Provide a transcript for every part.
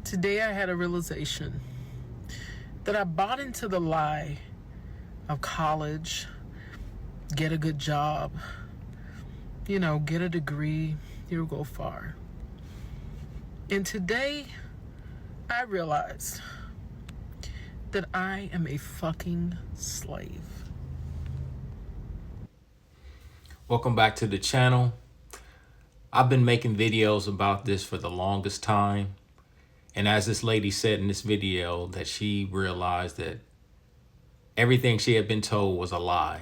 Today I had a realization that I bought into the lie of college, get a good job, get a degree, you'll go far. And today I realized that I am a fucking slave. Welcome back to the channel. I've been making videos about this for the longest time. And as this lady said in this video, that she realized that everything she had been told was a lie.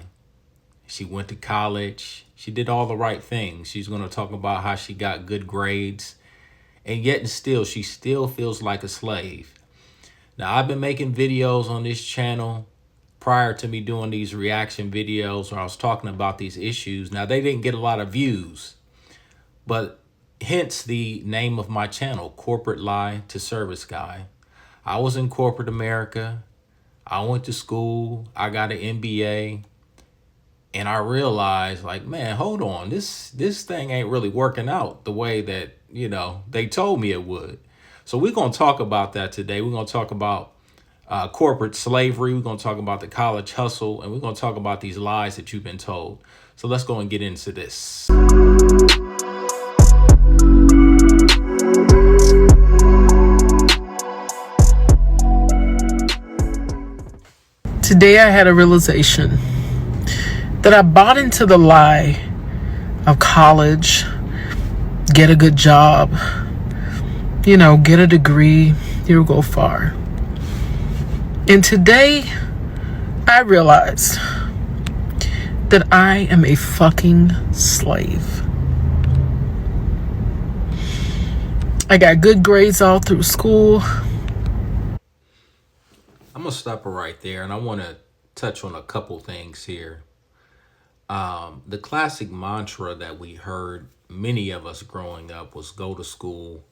She went to college. She did all the right things. She's going to talk about how she got good grades. And yet and still, she still feels like a slave. Now, I've been making videos on this channel prior to me doing these reaction videos where I was talking about these issues. Now, they didn't get a lot of views, but hence the name of my channel, Corporate Lie to Service Guy. I was in corporate America. I went to school. I got an MBA. And I realized, like, man, hold on. This thing ain't really working out the way that, they told me it would. So we're going to talk about that today. We're going to talk about corporate slavery. We're going to talk about the college hustle. And we're going to talk about these lies that you've been told. So let's go and get into this. Today I had a realization that I bought into the lie of college, get a good job, get a degree, you'll go far. And today I realized that I am a fucking slave. I got good grades all through school. I'm going to stop her right there, and I want to touch on a couple things here. The classic mantra that we heard, many of us growing up, was go to school,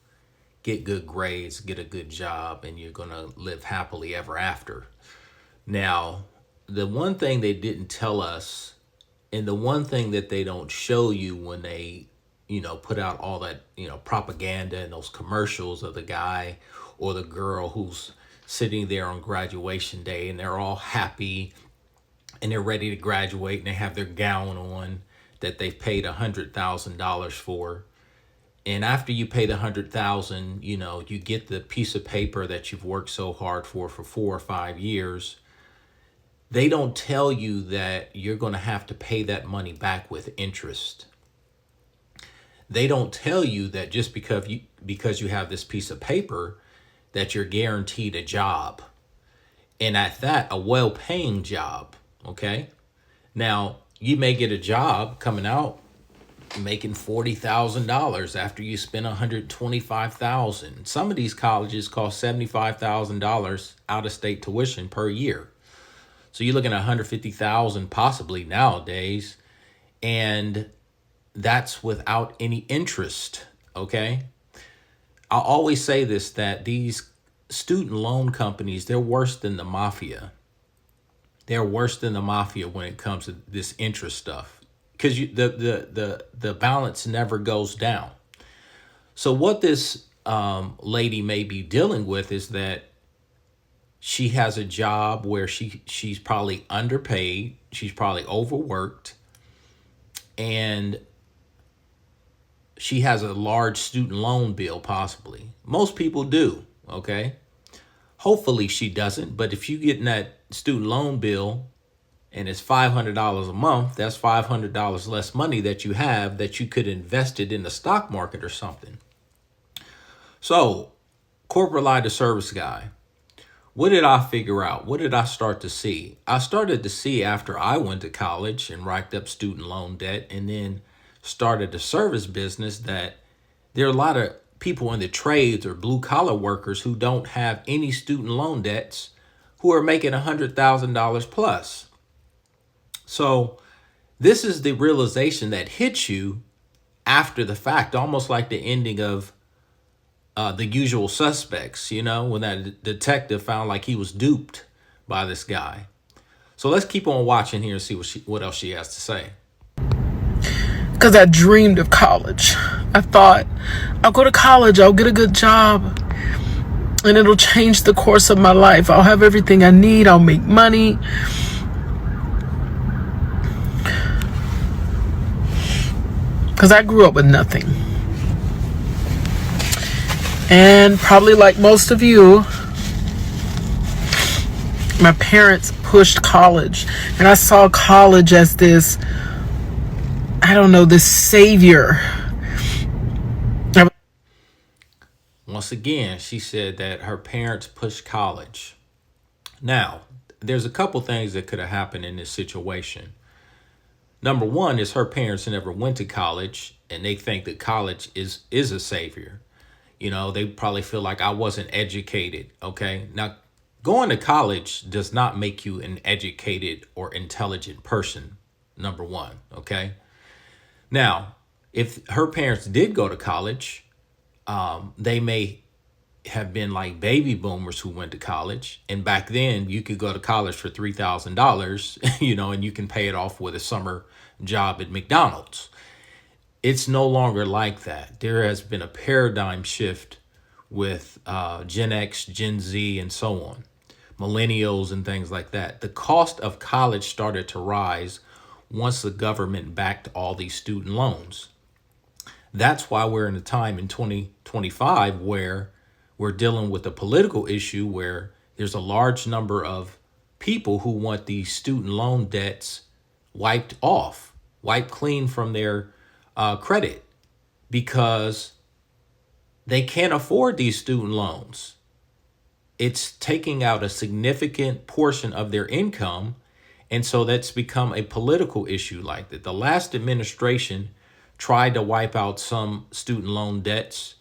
get good grades, get a good job, and you're going to live happily ever after. Now, the one thing they didn't tell us, and the one thing that they don't show you when they, put out all that, propaganda and those commercials of the guy or the girl who's sitting there on graduation day and they're all happy and they're ready to graduate and they have their gown on that they've paid $100,000 for. And after you pay the $100,000, you get the piece of paper that you've worked so hard for 4 or 5 years. They don't tell you that you're going to have to pay that money back with interest. They don't tell you that just because you have this piece of paper that you're guaranteed a job. And at that, a well-paying job, okay? Now, you may get a job coming out making $40,000 after you spend $125,000. Some of these colleges cost $75,000 out-of-state tuition per year. So you're looking at $150,000 possibly nowadays, and that's without any interest, okay? I always say this, that these student loan companies, they're worse than the mafia. They're worse than the mafia when it comes to this interest stuff, because the balance never goes down. So what this lady may be dealing with is that she has a job where she's probably underpaid, she's probably overworked, and she has a large student loan bill possibly. Most people do, okay? Hopefully she doesn't, but if you get in that student loan bill and it's $500 a month, that's $500 less money that you have that you could invest it in the stock market or something. So, corporate lie to service guy. What did I figure out? What did I start to see? I started to see after I went to college and racked up student loan debt and then started a service business that there are a lot of people in the trades or blue collar workers who don't have any student loan debts who are making $100,000 plus. So this is the realization that hits you after the fact, almost like the ending of The Usual Suspects, when that detective found like he was duped by this guy. So let's keep on watching here and see what else she has to say. Because I dreamed of college. I thought, I'll go to college, I'll get a good job, and it'll change the course of my life. I'll have everything I need. I'll make money. Because I grew up with nothing. And probably like most of you, my parents pushed college. And I saw college as this, I don't know, this savior. Once again, she said that her parents pushed college. Now, there's a couple things that could have happened in this situation. Number one is her parents never went to college, and they think that college is a savior. You know, they probably feel like I wasn't educated. Okay. Now, going to college does not make you an educated or intelligent person. Number one. Okay. Now, if her parents did go to college, they may have been like baby boomers who went to college. And back then you could go to college for $3,000, you know, and you can pay it off with a summer job at McDonald's. It's no longer like that. There has been a paradigm shift with Gen X, Gen Z, and so on, millennials and things like that. The cost of college started to rise once the government backed all these student loans. That's why we're in a time in 2025 where we're dealing with a political issue where there's a large number of people who want these student loan debts wiped off, wiped clean from their credit, because they can't afford these student loans. It's taking out a significant portion of their income. And so that's become a political issue like that. The last administration tried to wipe out some student loan debts.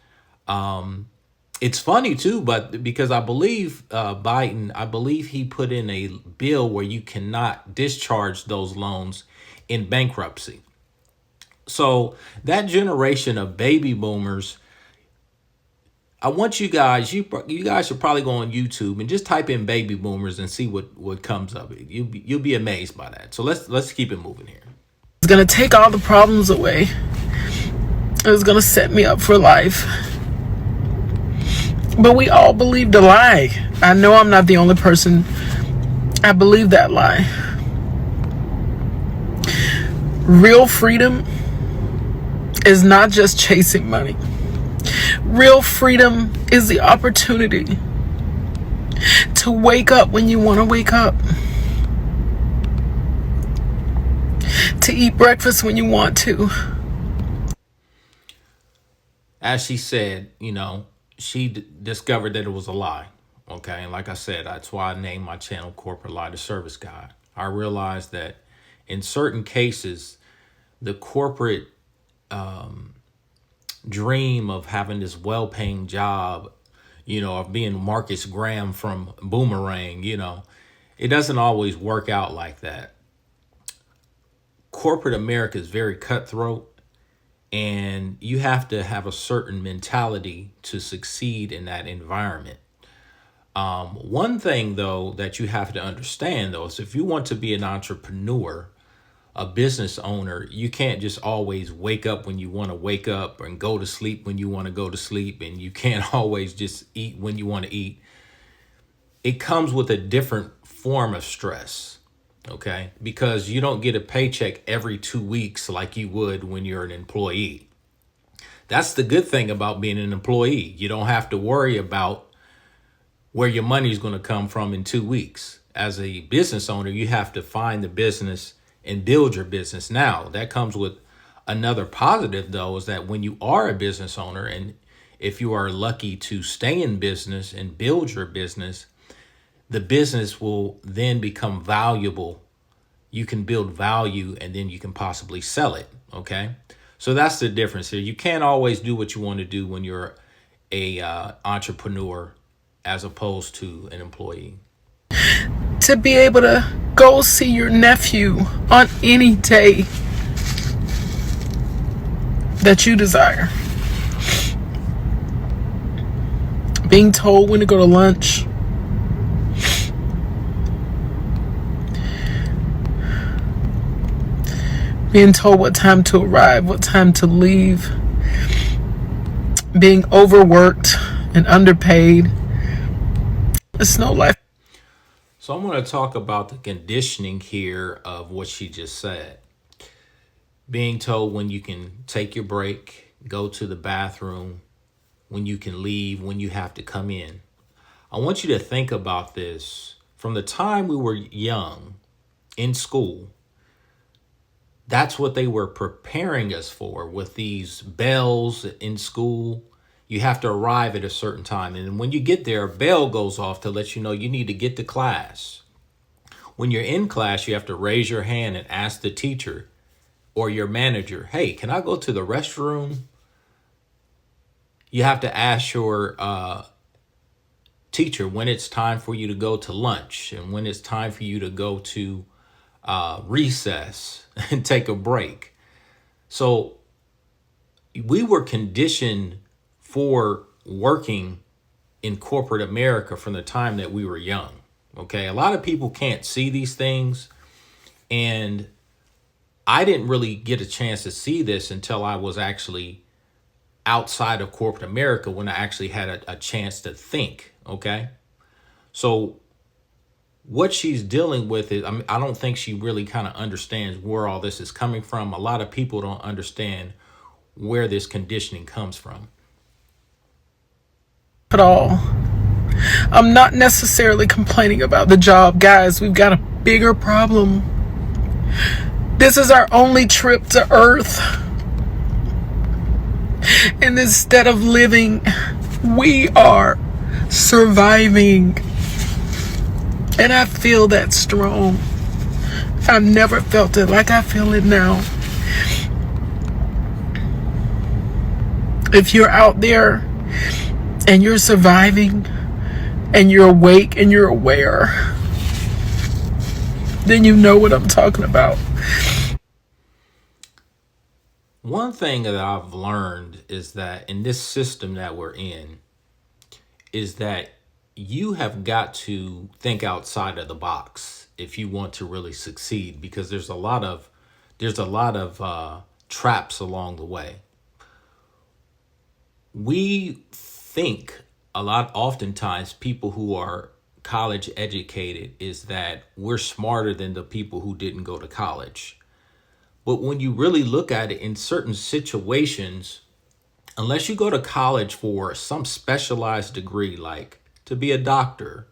It's funny too, but because I believe Biden, I believe he put in a bill where you cannot discharge those loans in bankruptcy. So that generation of baby boomers, I want you guys, you guys should probably go on YouTube and just type in baby boomers and see what comes of it. You'll be amazed by that. So let's keep it moving here. It's going to take all the problems away. It's going to set me up for life. But we all believed a lie. I know I'm not the only person. I believe that lie. Real freedom is not just chasing money. Real freedom is the opportunity to wake up when you want to wake up. To eat breakfast when you want to. As she said, you know, she discovered that it was a lie. Okay. And like I said, that's why I named my channel Corporate Lie to Service Guide. I realized that in certain cases, the corporate dream of having this well-paying job, you know, of being Marcus Graham from Boomerang, you know, it doesn't always work out like that. Corporate America is very cutthroat, and you have to have a certain mentality to succeed in that environment. One thing, though, that you have to understand, though, is if you want to be an entrepreneur, a business owner, you can't just always wake up when you want to wake up and go to sleep when you want to go to sleep, and you can't always just eat when you want to eat. It comes with a different form of stress, okay? Because you don't get a paycheck every 2 weeks like you would when you're an employee. That's the good thing about being an employee. You don't have to worry about where your money is going to come from in 2 weeks. As a business owner, you have to find the business and build your business. Now, that comes with another positive, though, is that when you are a business owner, and if you are lucky to stay in business and build your business, the business will then become valuable. You can build value, and then you can possibly sell it. Okay. So that's the difference here. You can't always do what you want to do when you're a entrepreneur as opposed to an employee. To be able to go see your nephew on any day that you desire. Being told when to go to lunch. Being told what time to arrive, what time to leave. Being overworked and underpaid. It's no life. So I'm going to talk about the conditioning here of what she just said. Being told when you can take your break, go to the bathroom, when you can leave, when you have to come in. I want you to think about this. From the time we were young in school, that's what they were preparing us for with these bells in school. You have to arrive at a certain time. And when you get there, a bell goes off to let you know you need to get to class. When you're in class, you have to raise your hand and ask the teacher or your manager, hey, can I go to the restroom? You have to ask your teacher when it's time for you to go to lunch and when it's time for you to go to recess and take a break. So we were conditioned for working in corporate America from the time that we were young. Okay, a lot of people can't see these things, and I didn't really get a chance to see this until I was actually outside of corporate America, when I actually had a chance to think. Okay, so what she's dealing with is, I don't think she really kind of understands where all this is coming from. A lot of people don't understand where this conditioning comes from. At all. I'm not necessarily complaining about the job. Guys, we've got a bigger problem. This is our only trip to Earth. And instead of living, we are surviving. And I feel that strong. I've never felt it like I feel it now. If you're out there and you're surviving and you're awake and you're aware, then you know what I'm talking about. One thing that I've learned is that in this system that we're in, is that you have got to think outside of the box if you want to really succeed, because there's a lot of traps along the way. We think a lot, oftentimes people who are college educated, is that we're smarter than the people who didn't go to college. But when you really look at it, in certain situations, unless you go to college for some specialized degree, like to be a doctor,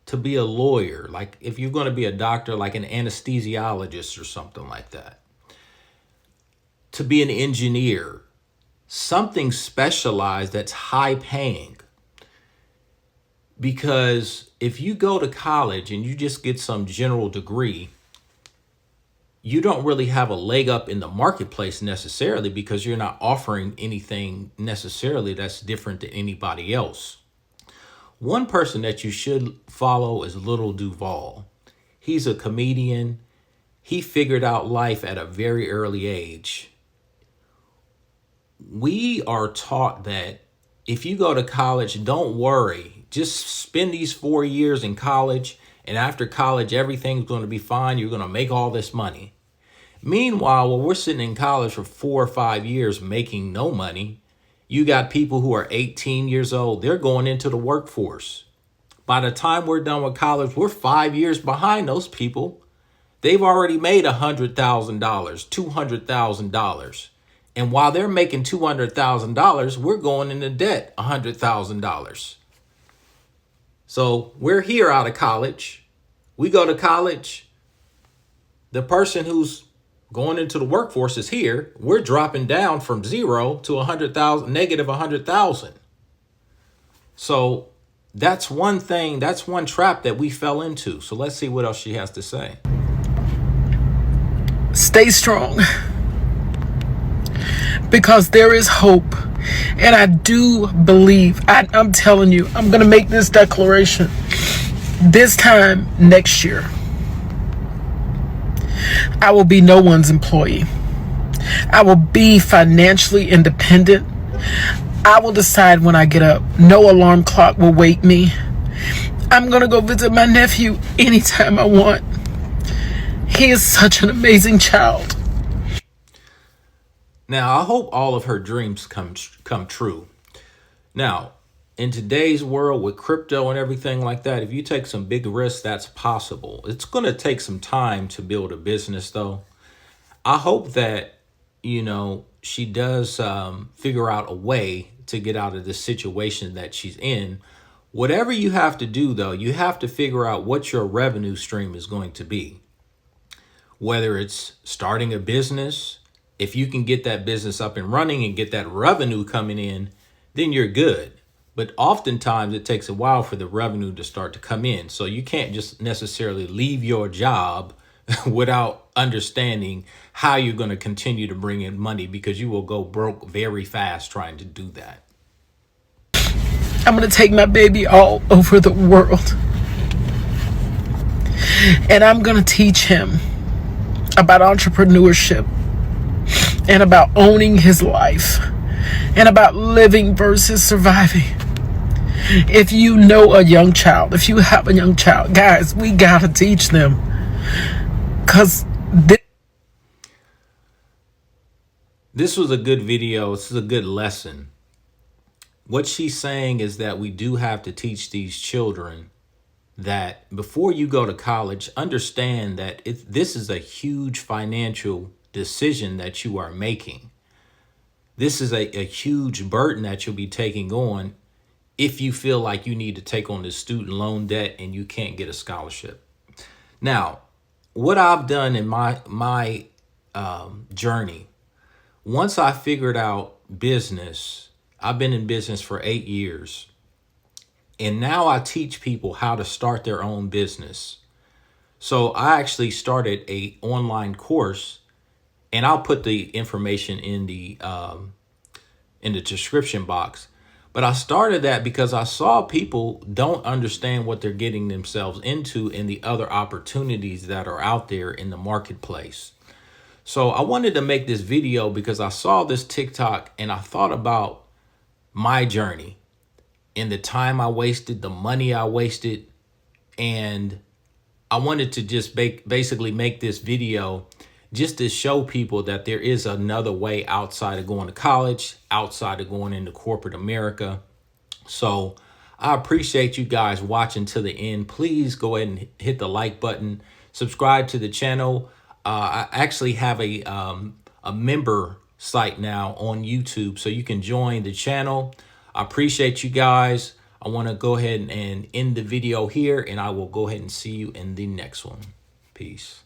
to be a lawyer, like if you're going to be a doctor, like an anesthesiologist or something like that, to be an engineer, something specialized that's high paying. Because if you go to college and you just get some general degree, you don't really have a leg up in the marketplace necessarily, because you're not offering anything necessarily that's different than anybody else. One person that you should follow is Little Duval. He's a comedian. He figured out life at a very early age. We are taught that if you go to college, don't worry. Just spend these 4 years in college, and after college, everything's going to be fine. You're going to make all this money. Meanwhile, while we're sitting in college for 4 or 5 years making no money, you got people who are 18 years old. They're going into the workforce. By the time we're done with college, we're 5 years behind those people. They've already made $100,000, $200,000. And while they're making $200,000, we're going into debt $100,000. So we're here out of college. We go to college. The person who's going into the workforce is here. We're dropping down from 0 to 100,000, negative 100,000. So that's one thing, that's one trap that we fell into. So let's see what else she has to say. Stay strong, because there is hope. And I do believe, I'm telling you, I'm going to make this declaration. This time next year, I will be no one's employee. I will be financially independent. I will decide when I get up. No alarm clock will wake me. I'm going to go visit my nephew anytime I want. He is such an amazing child. Now, I hope all of her dreams come true. Now, in today's world with crypto and everything like that, if you take some big risks, that's possible. It's going to take some time to build a business, though. I hope that, she does figure out a way to get out of the situation that she's in. Whatever you have to do, though, you have to figure out what your revenue stream is going to be. Whether it's starting a business, if you can get that business up and running and get that revenue coming in, then you're good. But oftentimes it takes a while for the revenue to start to come in. So you can't just necessarily leave your job without understanding how you're going to continue to bring in money, because you will go broke very fast trying to do that. I'm going to take my baby all over the world. And I'm going to teach him about entrepreneurship and about owning his life and about living versus surviving. If you know a young child, if you have a young child, guys, we got to teach them. Because this was a good video. This is a good lesson. What she's saying is that we do have to teach these children that before you go to college, understand that this is a huge financial decision that you are making. This is a huge burden that you'll be taking on if you feel like you need to take on this student loan debt and you can't get a scholarship. Now, what I've done in my journey, once I figured out business, I've been in business for 8 years. And now I teach people how to start their own business. So I actually started a online course, and I'll put the information in the description box. But I started that because I saw people don't understand what they're getting themselves into and the other opportunities that are out there in the marketplace. So I wanted to make this video because I saw this TikTok and I thought about my journey and the time I wasted, the money I wasted. And I wanted to just basically make this video just to show people that there is another way outside of going to college, outside of going into corporate America. So I appreciate you guys watching to the end. Please go ahead and hit the like button, subscribe to the channel. I actually have a member site now on YouTube, so you can join the channel. I appreciate you guys. I want to go ahead and end the video here, and I will go ahead and see you in the next one. Peace.